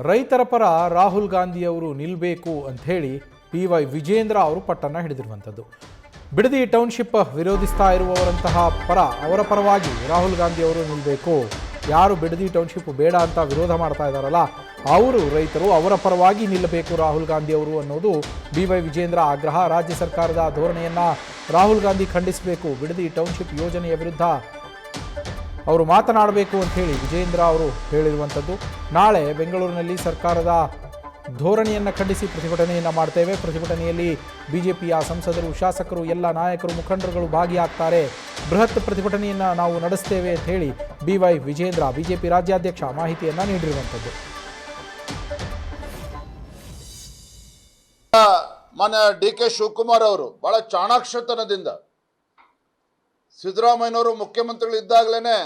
ರೈತರ ಪರ ರಾಹುಲ್ ಗಾಂಧಿಯವರು ನಿಲ್ಲಬೇಕು ಅಂಥೇಳಿ PY ವಿಜೇಂದ್ರ ಅವರು ಪಟ್ಟನ್ನು ಹಿಡಿದಿರುವಂಥದ್ದು. ಬಿಡದಿ ಟೌನ್ಶಿಪ್ ವಿರೋಧಿಸ್ತಾ ಇರುವವರಂತಹ ಅವರ ಪರವಾಗಿ ರಾಹುಲ್ ಗಾಂಧಿ ಅವರು ನಿಲ್ಲಬೇಕು. ಯಾರು ಬಿಡದಿ ಟೌನ್ಶಿಪ್ ಬೇಡ ಅಂತ ವಿರೋಧ ಮಾಡ್ತಾ ಇದ್ದಾರಲ್ಲ ಅವರು ರೈತರು ಅವರ ಪರವಾಗಿ ನಿಲ್ಲಬೇಕು ರಾಹುಲ್ ಗಾಂಧಿ ಅವರು ಅನ್ನೋದು BY ವಿಜೇಂದ್ರ ಆಗ್ರಹ. ರಾಜ್ಯ ಸರ್ಕಾರದ ಧೋರಣೆಯನ್ನು ರಾಹುಲ್ ಗಾಂಧಿ ಖಂಡಿಸಬೇಕು. ಬಿಡದಿ ಟೌನ್ಶಿಪ್ ಯೋಜನೆಯ ವಿರುದ್ಧ ಅವರು ಮಾತನಾಡಬೇಕು ಅಂಥೇಳಿ ವಿಜೇಂದ್ರ ಅವರು ಹೇಳಿರುವಂಥದ್ದು. ನಾಳೆ ಬೆಂಗಳೂರಿನಲ್ಲಿ ಸರ್ಕಾರದ ಧೋರಣೆಯನ್ನು ಖಂಡಿಸಿ ಪ್ರತಿಭಟನೆಯನ್ನು ಮಾಡ್ತೇವೆ. ಪ್ರತಿಭಟನೆಯಲ್ಲಿ BJPಯ ಸಂಸದರು, ಶಾಸಕರು, ಎಲ್ಲ ನಾಯಕರು, ಮುಖಂಡರುಗಳು ಭಾಗಿಯಾಗ್ತಾರೆ. ಬೃಹತ್ ಪ್ರತಿಭಟನೆಯನ್ನು ನಾವು ನಡೆಸ್ತೇವೆ ಅಂತ ಹೇಳಿ BY ವಿಜೇಂದ್ರ BJP ರಾಜ್ಯಾಧ್ಯಕ್ಷ ಮಾಹಿತಿಯನ್ನು ನೀಡಿರುವಂಥದ್ದು. ಮಾನ್ಯ DK ಶಿವಕುಮಾರ್ ಅವರು ಬಹಳ ಚಾಣಾಕ್ಷತನದಿಂದ ಸಿದ್ದರಾಮಯ್ಯನವರು ಮುಖ್ಯಮಂತ್ರಿಗಳಿದ್ದಾಗಲೇ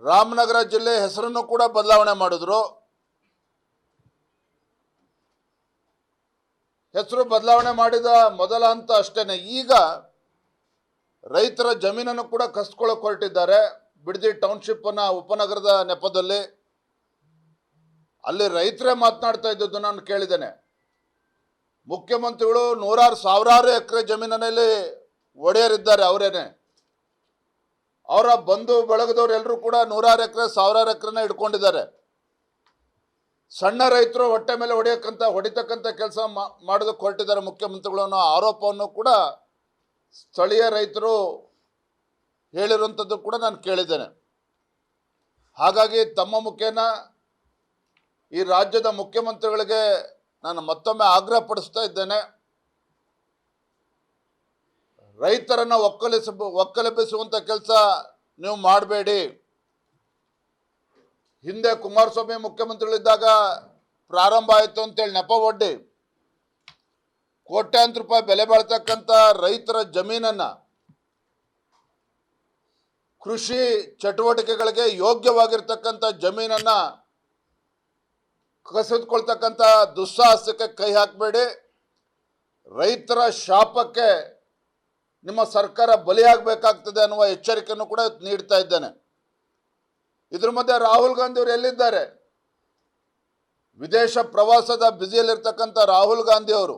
ರಾಮನಗರ ಜಿಲ್ಲೆ ಹೆಸರನ್ನು ಕೂಡ ಬದಲಾವಣೆ ಮಾಡಿದ್ರು. ಹೆಸರು ಬದಲಾವಣೆ ಮಾಡಿದ ಮೊದಲ ಹಂತ ಅಷ್ಟೇನೆ. ಈಗ ರೈತರ ಜಮೀನನ್ನು ಕೂಡ ಕಸ್ಕೊಳ್ಳೋಕೆ ಹೊರಟಿದ್ದಾರೆ. ಬಿಡದಿ ಟೌನ್ಶಿಪ್ನ ಉಪನಗರದ ನೆಪದಲ್ಲಿ ಅಲ್ಲಿ ರೈತರೇ ಮಾತನಾಡ್ತಾ ಇದ್ದದ್ದು ನಾನು ಕೇಳಿದ್ದೇನೆ. ಮುಖ್ಯಮಂತ್ರಿಗಳು ಸಾವಿರಾರು ಎಕರೆ ಜಮೀನಿನಲ್ಲಿ ಒಡೆಯರಿದ್ದಾರೆ. ಅವರೇನೆ ಅವರ ಬಂಧು ಬಳಗದವ್ರು ಎಲ್ಲರೂ ಕೂಡ 100 ಎಕರೆ 1000 ಎಕರೆನ ಇಟ್ಕೊಂಡಿದ್ದಾರೆ. ಸಣ್ಣ ರೈತರು ಹೊಟ್ಟೆ ಮೇಲೆ ಹೊಡಿತಕ್ಕಂಥ ಕೆಲಸ ಮಾಡೋದಕ್ಕೆ ಹೊರಟಿದ್ದಾರೆ ಮುಖ್ಯಮಂತ್ರಿಗಳು ಅನ್ನೋ ಆರೋಪವನ್ನು ಕೂಡ ಸ್ಥಳೀಯ ರೈತರು ಹೇಳಿರುವಂಥದ್ದು ಕೂಡ ನಾನು ಕೇಳಿದ್ದೇನೆ. ಹಾಗಾಗಿ ತಮ್ಮ ಮುಖೇನ ಈ ರಾಜ್ಯದ ಮುಖ್ಯಮಂತ್ರಿಗಳಿಗೆ ನಾನು ಮತ್ತೊಮ್ಮೆ ಆಗ್ರಹ ಪಡಿಸ್ತಾ ಇದ್ದೇನೆ. ರೈತರನ್ನು ಒಕ್ಕಲೆಬ್ಬಿಸುವಂಥ ಕೆಲಸ ನೀವು ಮಾಡಬೇಡಿ. ಹಿಂದೆ ಕುಮಾರಸ್ವಾಮಿ ಮುಖ್ಯಮಂತ್ರಿಗಳಿದ್ದಾಗ ಪ್ರಾರಂಭ ಆಯಿತು ಅಂತೇಳಿ ನೆಪ ಒಡ್ಡಿ ಕೋಟ್ಯಾಂತರ ರೂಪಾಯಿ ಬೆಲೆ ಬಾಳ್ತಕ್ಕಂಥ ರೈತರ ಜಮೀನನ್ನು ಕೃಷಿ ಚಟುವಟಿಕೆಗಳಿಗೆ ಯೋಗ್ಯವಾಗಿರ್ತಕ್ಕಂಥ ಜಮೀನನ್ನು ಕಸಿದುಕೊಳ್ತಕ್ಕಂಥ ದುಸ್ಸಾಹಸಕ್ಕೆ ಕೈ ಹಾಕಬೇಡಿ. ರೈತರ ಶಾಪಕ್ಕೆ ನಿಮ್ಮ ಸರ್ಕಾರ ಬಲಿಯಾಗಬೇಕಾಗ್ತದೆ ಅನ್ನುವ ಎಚ್ಚರಿಕೆಯನ್ನು ಕೂಡ ನೀಡ್ತಾ ಇದ್ದೇನೆ. ಇದ್ರ ಮಧ್ಯೆ ರಾಹುಲ್ ಗಾಂಧಿ ಅವರು ಎಲ್ಲಿದ್ದಾರೆ? ವಿದೇಶ ಪ್ರವಾಸದ ಬ್ಯುಸಿಯಲ್ಲಿರ್ತಕ್ಕಂಥ ರಾಹುಲ್ ಗಾಂಧಿ ಅವರು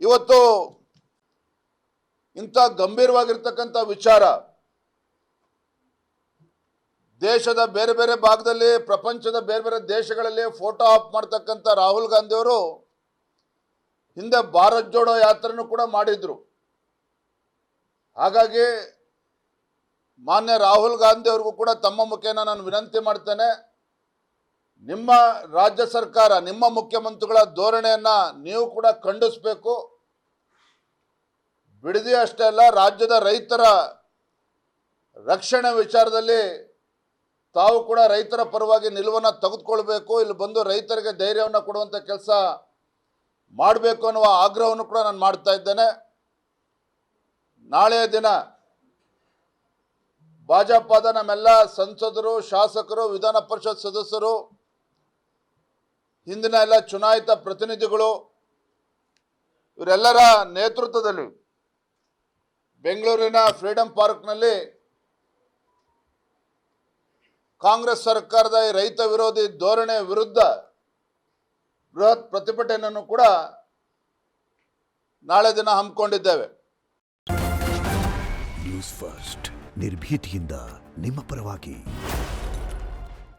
ಇವತ್ತು ಇಂಥ ಗಂಭೀರವಾಗಿರ್ತಕ್ಕಂಥ ವಿಚಾರ ದೇಶದ ಬೇರೆ ಬೇರೆ ಭಾಗದಲ್ಲಿ, ಪ್ರಪಂಚದ ಬೇರೆ ಬೇರೆ ದೇಶಗಳಲ್ಲಿ ಫೋಟೋ ಆಫ್ ಮಾಡ್ತಕ್ಕಂಥ ರಾಹುಲ್ ಗಾಂಧಿ ಅವರು ಹಿಂದೆ ಭಾರತ್ ಜೋಡೋ ಯಾತ್ರೆನೂ ಕೂಡ ಮಾಡಿದ್ರು. ಹಾಗಾಗಿ ಮಾನ್ಯ ರಾಹುಲ್ ಗಾಂಧಿ ಅವ್ರಿಗೂ ಕೂಡ ತಮ್ಮ ಮುಖೇನ ನಾನು ವಿನಂತಿ ಮಾಡ್ತೇನೆ, ನಿಮ್ಮ ರಾಜ್ಯ ಸರ್ಕಾರ, ನಿಮ್ಮ ಮುಖ್ಯಮಂತ್ರಿಗಳ ಧೋರಣೆಯನ್ನು ನೀವು ಕೂಡ ಖಂಡಿಸಬೇಕು. ಬಿಡದಿ ಅಷ್ಟೇ ಅಲ್ಲ, ರಾಜ್ಯದ ರೈತರ ರಕ್ಷಣೆ ವಿಚಾರದಲ್ಲಿ ತಾವು ಕೂಡ ರೈತರ ಪರವಾಗಿ ನಿಲುವನ್ನು ತೆಗೆದುಕೊಳ್ಬೇಕು. ಇಲ್ಲಿ ಬಂದು ರೈತರಿಗೆ ಧೈರ್ಯವನ್ನು ಕೊಡುವಂಥ ಕೆಲಸ ಮಾಡಬೇಕು ಅನ್ನುವ ಆಗ್ರಹವನ್ನು ಕೂಡ ನಾನು ಮಾಡ್ತಾ ಇದ್ದೇನೆ. ನಾಳೆಯ ದಿನ ಭಾಜಪದ ನಮ್ಮೆಲ್ಲ ಸಂಸದರು, ಶಾಸಕರು, ವಿಧಾನ ಪರಿಷತ್ ಸದಸ್ಯರು, ಹಿಂದಿನ ಎಲ್ಲ ಚುನಾಯಿತ ಪ್ರತಿನಿಧಿಗಳು ಇವರೆಲ್ಲರ ನೇತೃತ್ವದಲ್ಲಿ ಬೆಂಗಳೂರಿನ ಫ್ರೀಡಂ ಪಾರ್ಕ್ನಲ್ಲಿ ಕಾಂಗ್ರೆಸ್ ಸರ್ಕಾರದ ಈ ರೈತ ವಿರೋಧಿ ಧೋರಣೆ ವಿರುದ್ಧ ಬೃಹತ್ ಪ್ರತಿಭಟನೆಯನ್ನು ಕೂಡ ನಾಳೆ ದಿನ ಹಮ್ಮಿಕೊಂಡಿದ್ದೇವೆ. ನ್ಯೂಸ್ ಫಸ್ಟ್ ನಿರ್ಭೀತಿಯಿಂದ ನಿಮ್ಮ ಪರವಾಗಿ.